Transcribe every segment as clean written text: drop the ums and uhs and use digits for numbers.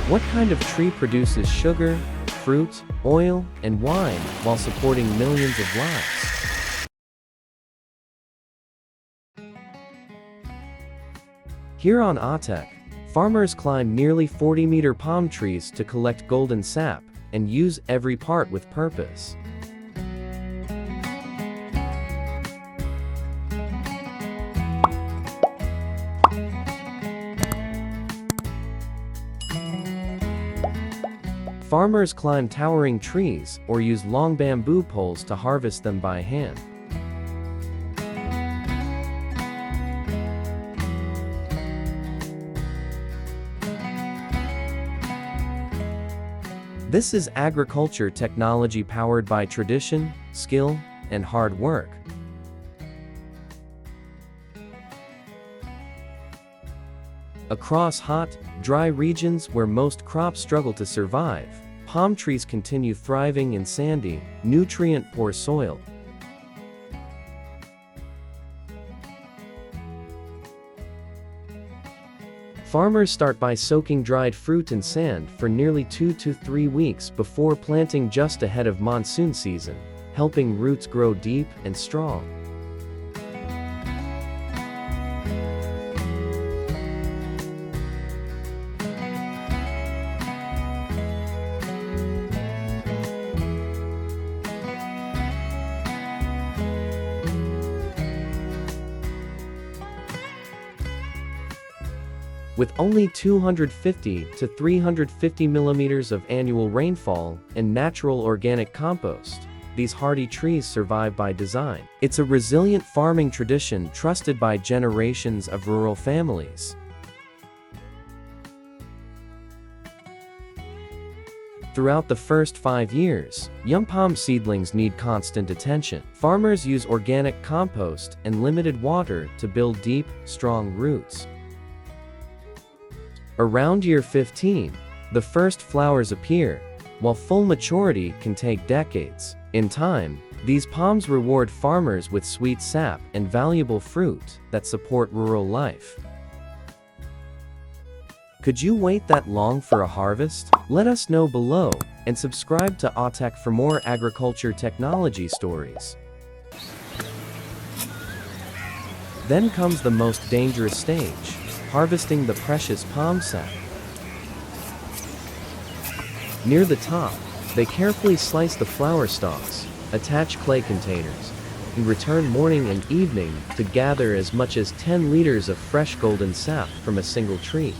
What kind of tree produces sugar, fruit, oil, and wine while supporting millions of lives? Here on AhTech, farmers climb nearly 40-meter palm trees to collect golden sap and use every part with purpose. Farmers climb towering trees or use long bamboo poles to harvest them by hand. This is agriculture technology powered by tradition, skill, and hard work. Across hot, dry regions where most crops struggle to survive, palm trees continue thriving in sandy, nutrient-poor soil. Farmers start by soaking dried fruit in sand for nearly 2 to 3 weeks before planting just ahead of monsoon season, helping roots grow deep and strong. With only 250 to 350 millimeters of annual rainfall and natural organic compost, these hardy trees survive by design. It's a resilient farming tradition trusted by generations of rural families. Throughout the first 5 years, young palm seedlings need constant attention. Farmers use organic compost and limited water to build deep, strong roots. Around year 15, the first flowers appear, while full maturity can take decades. In time, these palms reward farmers with sweet sap and valuable fruit that support rural life. Could you wait that long for a harvest? Let us know below, and subscribe to AhTech for more agriculture technology stories. Then comes the most dangerous stage: harvesting the precious palm sap. Near the top, they carefully slice the flower stalks, attach clay containers, and return morning and evening to gather as much as 10 liters of fresh golden sap from a single tree.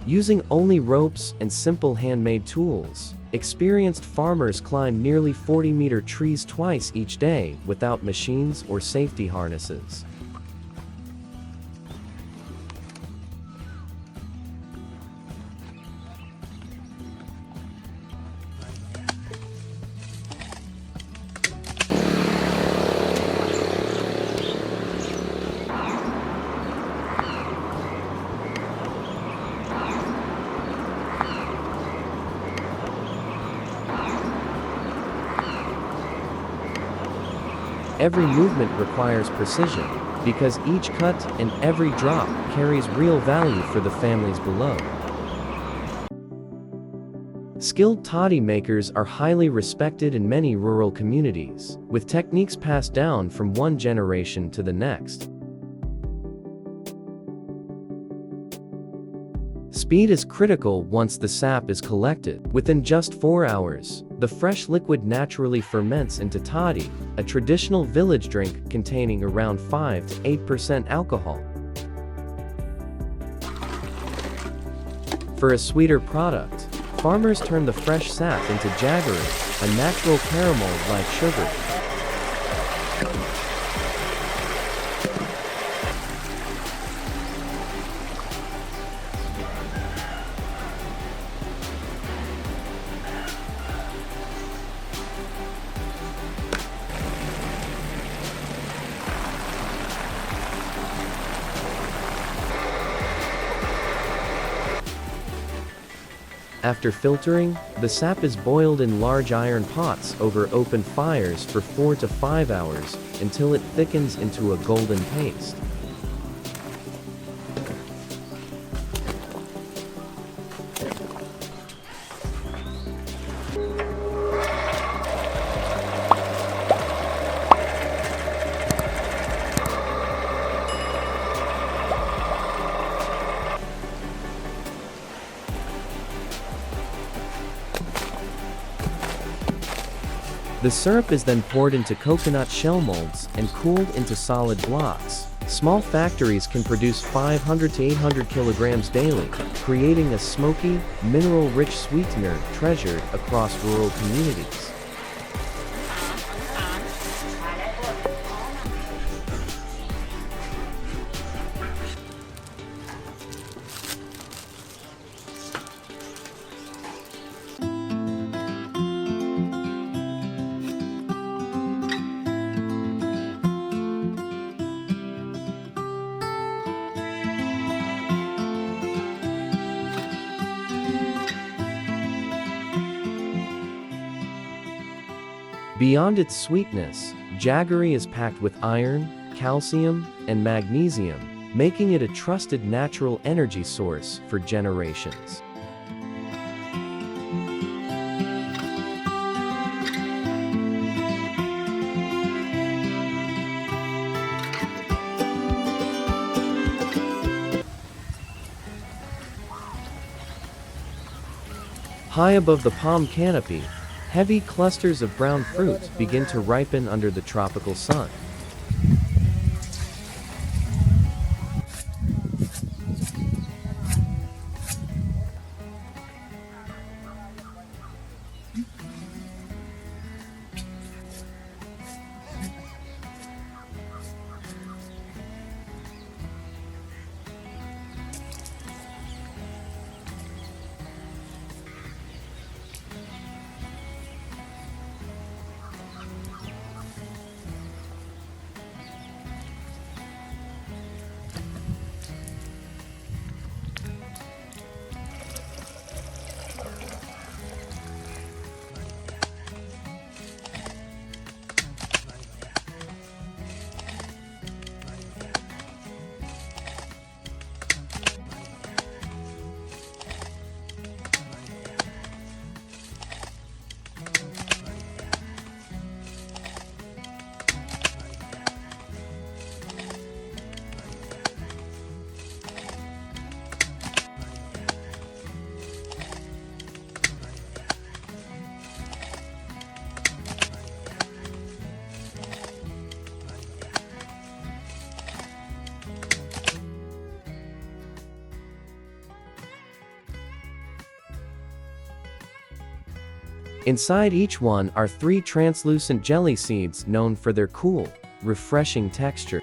Using only ropes and simple handmade tools, experienced farmers climb nearly 40-meter trees twice each day without machines or safety harnesses. Every movement requires precision, because each cut and every drop carries real value for the families below. Skilled toddy makers are highly respected in many rural communities, with techniques passed down from one generation to the next. Speed is critical once the sap is collected. Within just 4 hours, the fresh liquid naturally ferments into toddy, a traditional village drink containing around 5 to 8% alcohol. For a sweeter product, farmers turn the fresh sap into jaggery, a natural caramel like sugar. After filtering, the sap is boiled in large iron pots over open fires for 4 to 5 hours, until it thickens into a golden paste. The syrup is then poured into coconut shell molds and cooled into solid blocks. Small factories can produce 500 to 800 kilograms daily, creating a smoky, mineral-rich sweetener treasured across rural communities. Beyond its sweetness, jaggery is packed with iron, calcium, and magnesium, making it a trusted natural energy source for generations. High above the palm canopy, heavy clusters of brown fruit begin to ripen under the tropical sun. Inside each one are 3 translucent jelly seeds known for their cool, refreshing texture.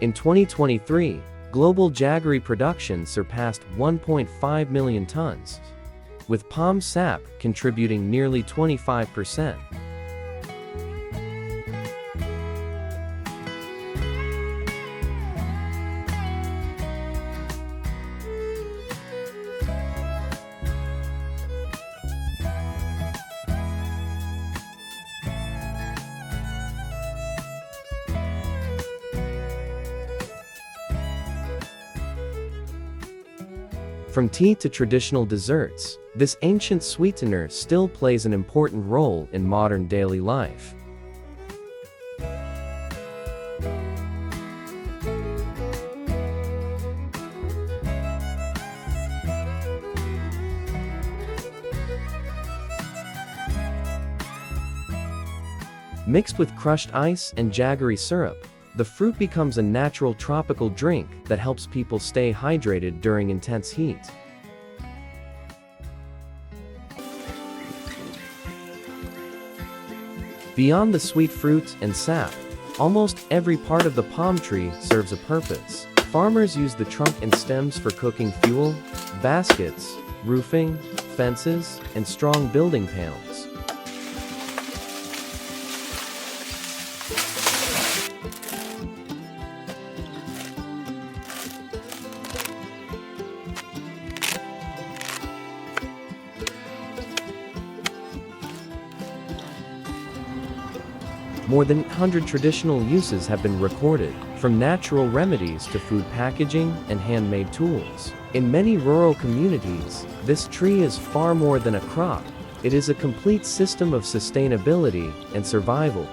In 2023, global jaggery production surpassed 1.5 million tons, with palm sap contributing nearly 25%. From tea to traditional desserts, this ancient sweetener still plays an important role in modern daily life. Mixed with crushed ice and jaggery syrup, the fruit becomes a natural tropical drink that helps people stay hydrated during intense heat. Beyond the sweet fruit and sap, almost every part of the palm tree serves a purpose. Farmers use the trunk and stems for cooking fuel, baskets, roofing, fences, and strong building panels. More than 100 traditional uses have been recorded, from natural remedies to food packaging and handmade tools. In many rural communities, this tree is far more than a crop. It is a complete system of sustainability and survival.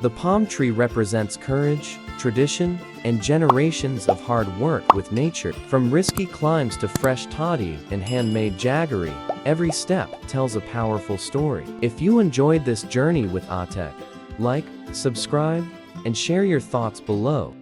The palm tree represents courage, tradition, and generations of hard work with nature. From risky climbs to fresh toddy and handmade jaggery, every step tells a powerful story. If you enjoyed this journey with AhTech, like, subscribe, and share your thoughts below.